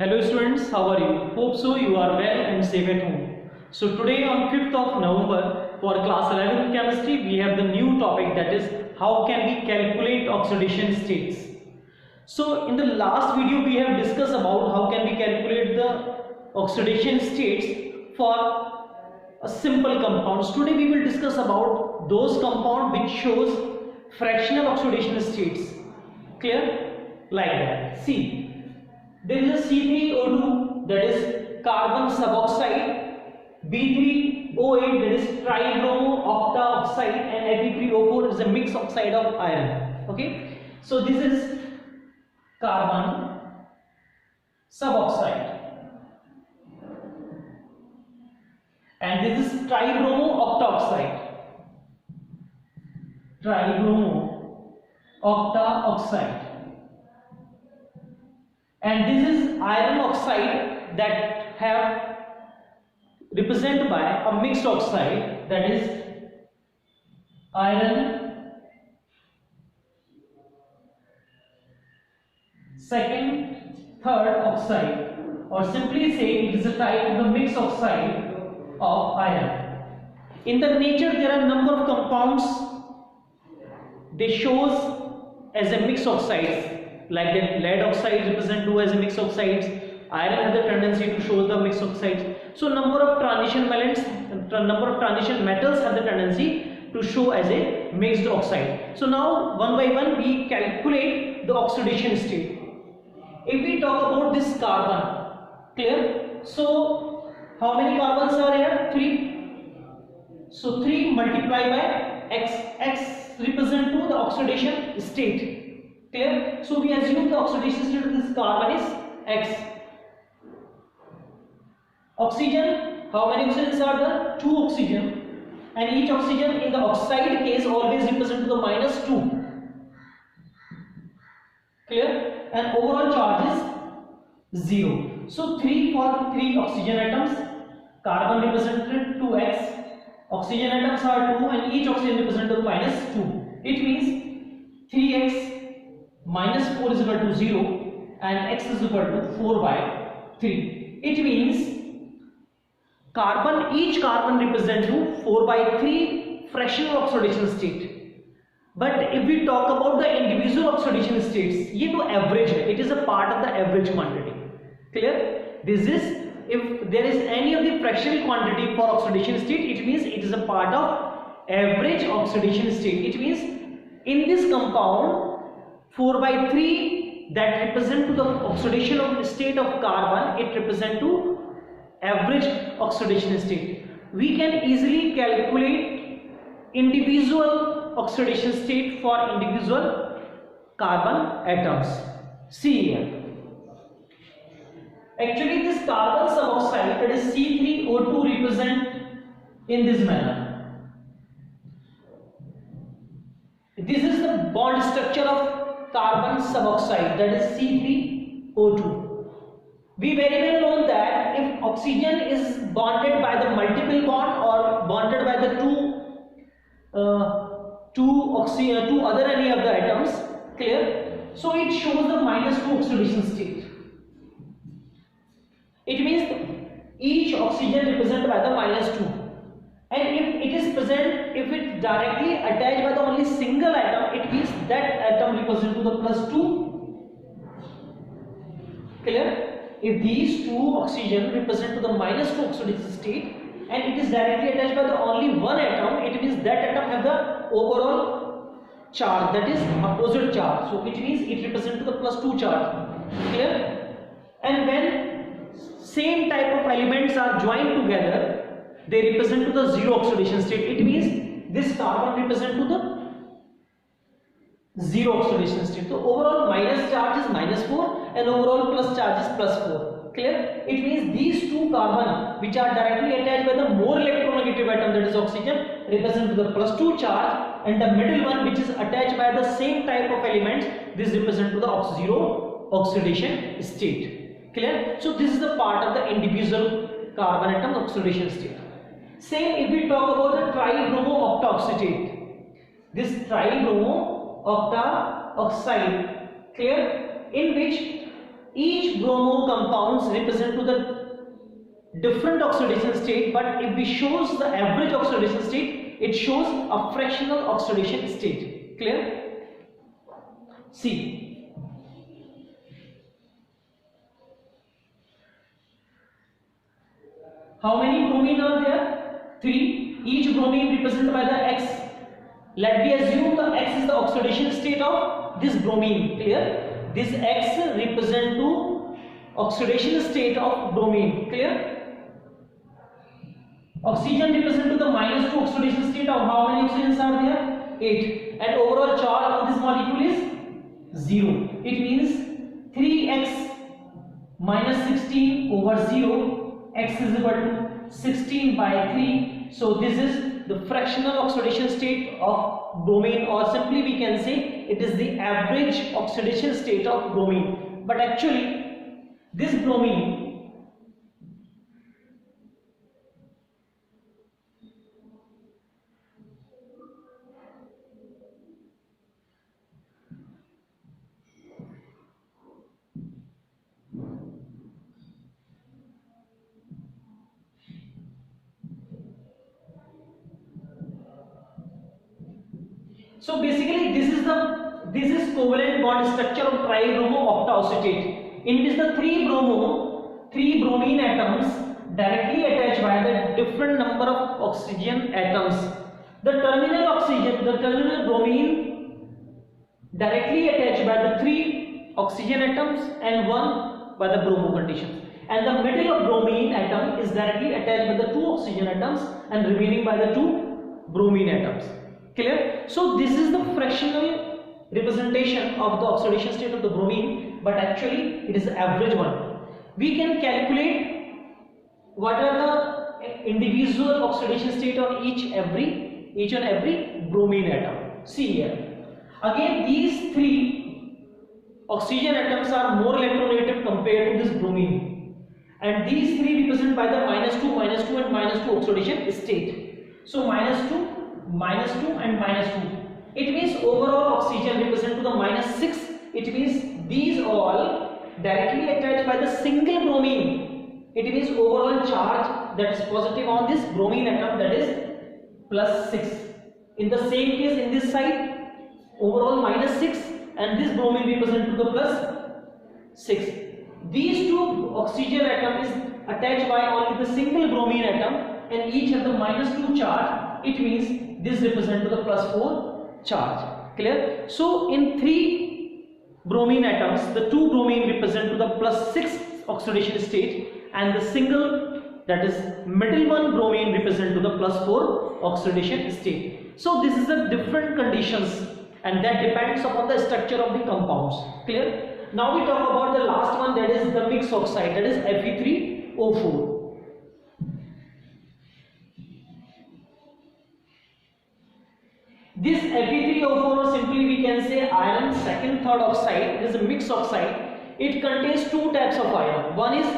Hello students, how are you? Hope so you are well and safe at home. So today on 5th of November for class 11 chemistry we have the new topic, that is how can we calculate oxidation states. So in the last video we have discussed about how can we calculate the oxidation states for a simple compounds. Today we will discuss about those compound which shows fractional oxidation states. Clear? Like that. See. There is a C3O2, that is carbon suboxide, B3O8, that is tribromo octaoxide, and Fe3O4 is a mixed oxide of iron. Okay, so this is carbon suboxide, and this is tribromo octaoxide. Tribromo octaoxide. And this is iron oxide that have represented by a mixed oxide, that is iron second third oxide, or simply say it is a type of the mixed oxide of iron. In the nature there are number of compounds they shows as a mixed oxides. Like that, lead oxide represent 2 as a mixed oxides, iron has the tendency to show the mixed oxides. So number of transition metals have the tendency to show as a mixed oxide. So now one by one we calculate the oxidation state. If we talk about this carbon, clear? So how many carbons are here? 3. So 3 multiplied by x. X represent to the oxidation state. Clear? So we assume the oxidation state of this carbon is X. Oxygen, how many oxygens are there? 2 oxygen, and each oxygen in the oxide case always represent to the -2. Clear? And overall charge is 0. So 3 for 3 oxygen atoms, carbon represented 2x, oxygen atoms are 2, and each oxygen represented -2. It means 3x minus 4 is equal to 0 and x is equal to 4 by 3. It means each carbon represents to 4 by 3 fractional oxidation state. But if we talk about the individual oxidation states, ये तो average है, it is a part of the average quantity. Clear? This is, if there is any of the fractional quantity for oxidation state, it means it is a part of average oxidation state. It means in this compound 4 by 3 that represent to the oxidation of state of carbon, it represent to average oxidation state. We can easily calculate individual oxidation state for individual carbon atoms. See here. Actually this carbon suboxide, that is C3O2, represent in this manner. This is the bond structure of carbon suboxide, that is C3O2. We very well know that if oxygen is bonded by the multiple bond or bonded by the two other any of the atoms, clear? So it shows the -2 oxidation state. It means each oxygen represented by the -2. And if it is present, if it directly attached by the only single atom, it means that atom represents to the +2. Clear? If these two oxygen represent to the -2 oxidation state, and it is directly attached by the only one atom, it means that atom have the overall charge, that is opposite charge. So it means it represents to the +2 charge. Clear? And when same type of elements are joined together, they represent to the 0 oxidation state. It means this carbon represent to the 0 oxidation state. So overall minus charge is -4 and overall plus charge is +4. Clear? It means these two carbon which are directly attached by the more electronegative atom, that is oxygen, represent to the +2 charge, and the middle one which is attached by the same type of elements, this represent to the 0 oxidation state. Clear? So this is the part of the individual carbon atom oxidation state. Same if we talk about the tribromo octaoxide. This tribromo octaoxide, clear, in which each bromo compounds represent to the different oxidation state, but if we shows the average oxidation state, it shows a fractional oxidation state. Clear? See, how many bromine are there? 3. Each bromine represented by the X. Let me assume the X is the oxidation state of this bromine. Clear? This X represent to oxidation state of bromine. Clear? Oxygen represent to the -2 oxidation state of how many oxygens are there? 8. And overall charge of this molecule is 0. It means 3x minus 16 over 0. X is equal to 16 by 3. So this is the fractional oxidation state of bromine, or simply we can say it is the average oxidation state of bromine. But actually this bromine so basically this is covalent bond structure of tribromo octaocetate, in which the three bromine atoms directly attached by the different number of oxygen atoms. The terminal bromine directly attached by the 3 oxygen atoms and 1 by the bromo conditions, and the middle of bromine atom is directly attached by the 2 oxygen atoms and remaining by the 2 bromine atoms. Clear? So this is the fractional representation of the oxidation state of the bromine, but actually it is the average one. We can calculate what are the individual oxidation state on each and every bromine atom. See here. Again, these 3 oxygen atoms are more electronegative compared to this bromine, and these 3 represent by the -2 and -2 oxidation state. So -2 and -2, it means overall oxygen represent to the -6. It means these all directly attached by the single bromine. It means overall charge that is positive on this bromine atom, that is +6. In the same case in this side, overall -6 and this bromine represent to the +6. These 2 oxygen atom is attached by only the single bromine atom and each have the -2 charge. It means this represent to the +4 charge. Clear? So in 3 bromine atoms, the 2 bromine represent to the +6 oxidation state, and the single, that is middle one bromine, represent to the +4 oxidation state. So this is the different conditions, and that depends upon the structure of the compounds. Clear? Now we talk about the last one, that is the mixed oxide, that is Fe3O4. This Fe3O4, simply we can say iron 2nd, 3rd oxide, it is a mixed oxide. It contains 2 types of iron. One is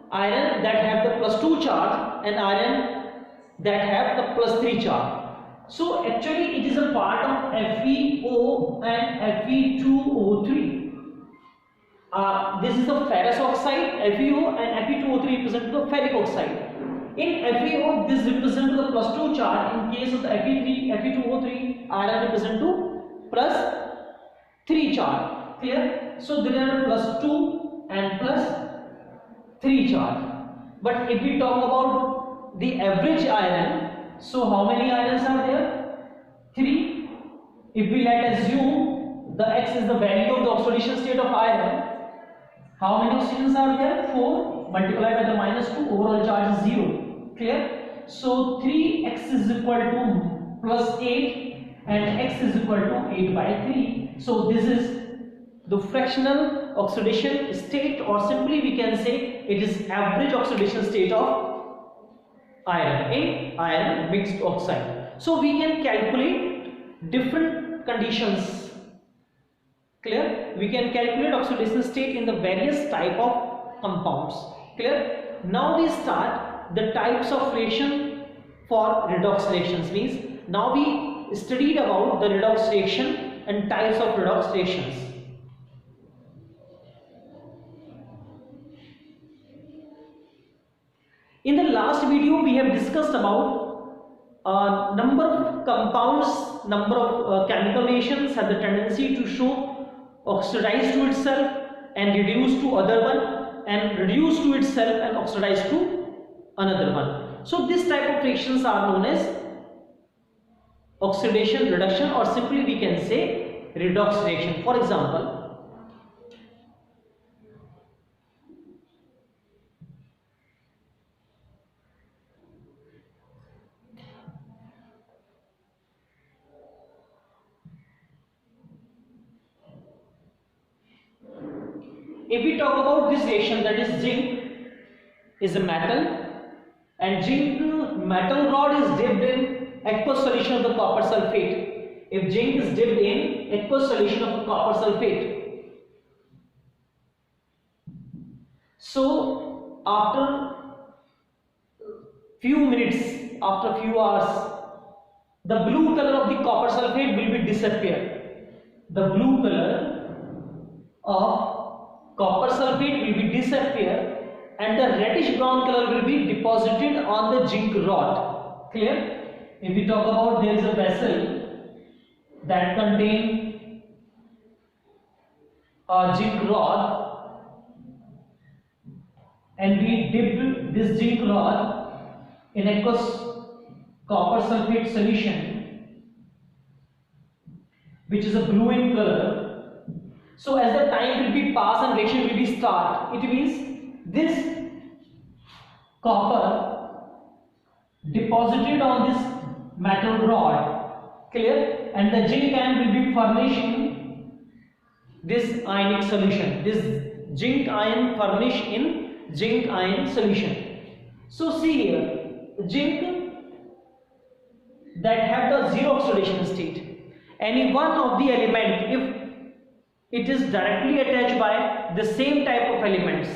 iron that have the +2 charge and iron that have the +3 charge. So actually it is a part of FeO and Fe2O3. This is the ferrous oxide, FeO, and Fe2O3 represent the ferric oxide. In FeO, this represents the +2 charge. In case of the Fe2O3, iron represent to +3 charge. Clear? So there are +2 and +3 charge. But if we talk about the average iron, so how many irons are there? 3. If we let assume the X is the value of the oxidation state of iron, how many oxygens are there? 4 multiplied by the -2, overall charge is 0. Clear? So 3x is equal to +8 and x is equal to 8 by 3. So this is the fractional oxidation state, or simply we can say it is average oxidation state of iron in iron mixed oxide. So we can calculate different conditions. Clear? We can calculate oxidation state in the various type of compounds. Clear? Now we start the types of reaction for redox reactions. Means now we studied about the redox reaction and types of redox reactions. In the last video, we have discussed about number of compounds, number of chemical reactions have the tendency to show oxidize to itself and reduce to other one, and reduce to itself and oxidize to another one. So this type of reactions are known as oxidation reduction, or simply we can say redox reaction. For example, if we talk about this reaction, that is zinc is a metal, and zinc metal rod is dipped in aqueous solution of the copper sulfate. If zinc is dipped in aqueous solution of copper sulfate, so after few minutes, after few hours, the blue color of the copper sulfate will be disappear. The blue color of copper sulfate will be disappear, and the reddish brown color will be deposited on the zinc rod. Clear? If we talk about, there is a vessel that contain a zinc rod, and we dipped this zinc rod in aqueous copper sulfate solution, which is a blue in color. So as the time will be pass and reaction will be start, it means this copper deposited on this metal rod, clear, and the zinc ion will be furnishing this ionic solution. This zinc ion furnish in zinc ion solution. So see here, zinc that have the zero oxidation state, any one of the element, if it is directly attached by the same type of elements,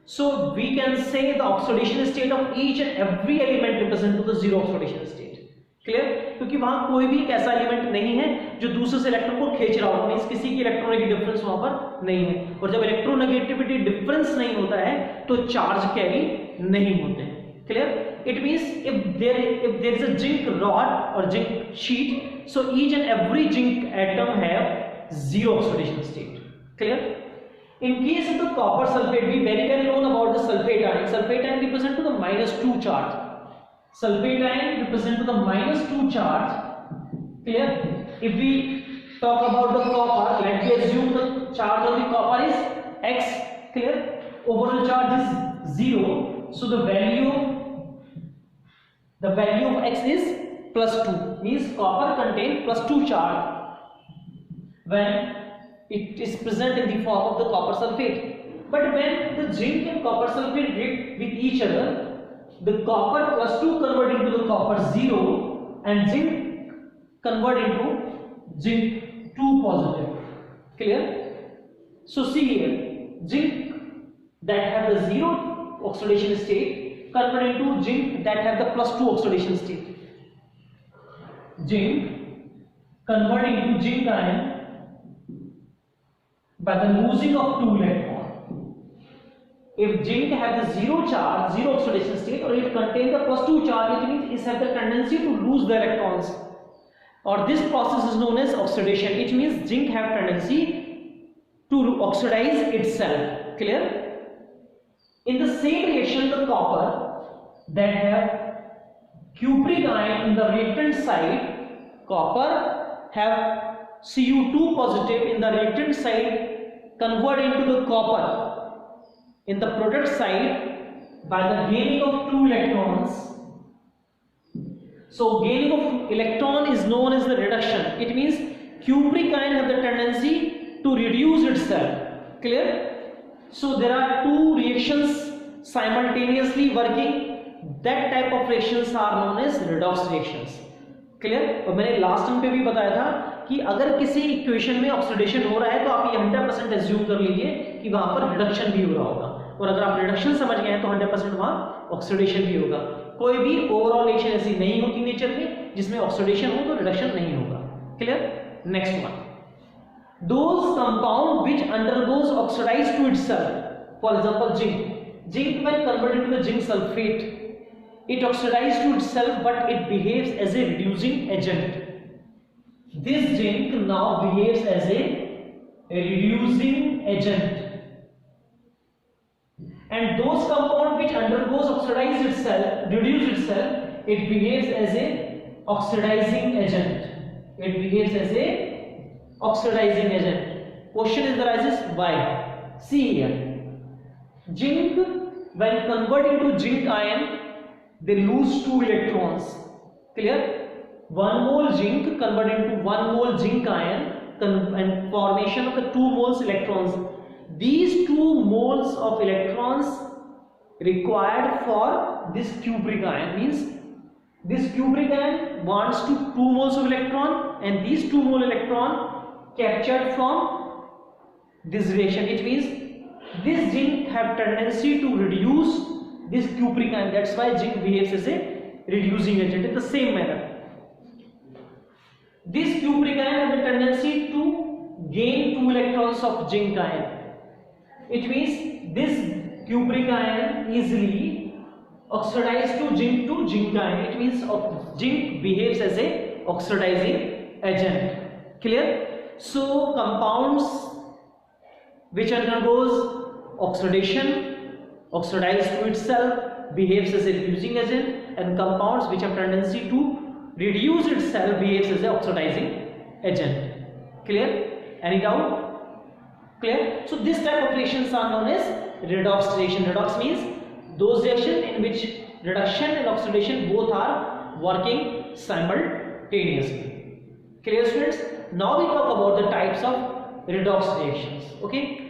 so we can say the oxidation state of each and every element represent to the zero oxidation state. Clear? क्योंकि वहां कोई भी एक ऐसा element नहीं है जो दूसरे से इलेक्ट्रॉन को खींच रहा हो, मींस किसी की इलेक्ट्रोनेगेटिव डिफरेंस वहां पर नहीं है, और जब इलेक्ट्रोनेगेटिविटी डिफरेंस नहीं होता है तो चार्ज कैरी नहीं होते हैं. Clear? It means if there is a zinc rod or zinc sheet, so each and every zinc atom have zero oxidation state. Clear? In case of the copper sulfate, we very well known about the sulfate ion. Sulfate ion represent to the -2 charge. Sulfate ion represent to the -2 charge. Clear? If we talk about the copper, let me assume the charge of the copper is x. Clear? Overall charge is 0. So the value of x is +2. Means copper contains +2 charge when it is present in the form of the copper sulfate. But when the zinc and copper sulfate react with each other, the copper +2 convert into the copper 0 and zinc convert into zinc 2 positive. Clear? So see here, zinc that have the 0 oxidation state convert into zinc that have the +2 oxidation state. Zinc convert into zinc ion by the losing of 2 electrons. If zinc has the 0 charge, 0 oxidation state, or it contains the +2 charge, it means it has the tendency to lose the electrons, or this process is known as oxidation. It means zinc have tendency to oxidize itself. Clear? In the same reaction, the copper that have cupric ion in the reactant side, copper have Cu2 positive in the reactant side, convert into the copper in the product side by the gaining of 2 electrons. So gaining of electron is known as the reduction. It means cupric ion have the tendency to reduce itself. Clear? So there are 2 reactions simultaneously working. That type of reactions are known as redox reactions. Clear? और मैंने last time पे भी बताया था कि अगर किसी equation में ऑक्सीडेशन हो रहा है तो आप ये 100% एज्यूम कर लीजिए कि वहां पर रिडक्शन भी हो रहा होगा, और अगर आप रिडक्शन समझ गए हैं तो 100% वहां ऑक्सीडेशन भी होगा. कोई भी ओवरऑल रिएक्शन ऐसी नहीं होती नेचर में जिसमें ऑक्सीडेशन हो तो रिडक्शन नहीं होगा. Clear? Next one, those compound which undergoes oxidize to itself, for example zinc when converted to the zinc sulfate, it oxidizes to itself, but it behaves as a reducing agent. This zinc now behaves as a reducing agent. And those compound which undergoes oxidize itself, reduce itself, it behaves as a oxidizing agent. It behaves as a oxidizing agent. Question is arises why? See here. Zinc, when converted into zinc ion, they lose 2 electrons. Clear? 1 mole zinc converted into 1 mole zinc ion and formation of the 2 moles electrons. These 2 moles of electrons required for this cupric ion means this cupric ion wants to 2 moles of electron, and these 2 mole electron captured from this reaction. It means this zinc have tendency to reduce this cupric ion. That's why zinc behaves as a reducing agent in the same manner. This cupric ion has a tendency to gain 2 electrons of zinc ion. It means this cupric ion easily oxidized to zinc ion. It means zinc behaves as a oxidizing agent. Clear? So compounds which undergoes oxidation, oxidize to itself, behaves as a reducing agent, and compounds which have tendency to reduce itself behaves as a oxidizing agent. Clear? Any doubt? Clear? So this type of reactions are known as redox reaction. Redox means those reactions in which reduction and oxidation both are working simultaneously. Clear, students? Now we talk about the types of redox reactions. Okay.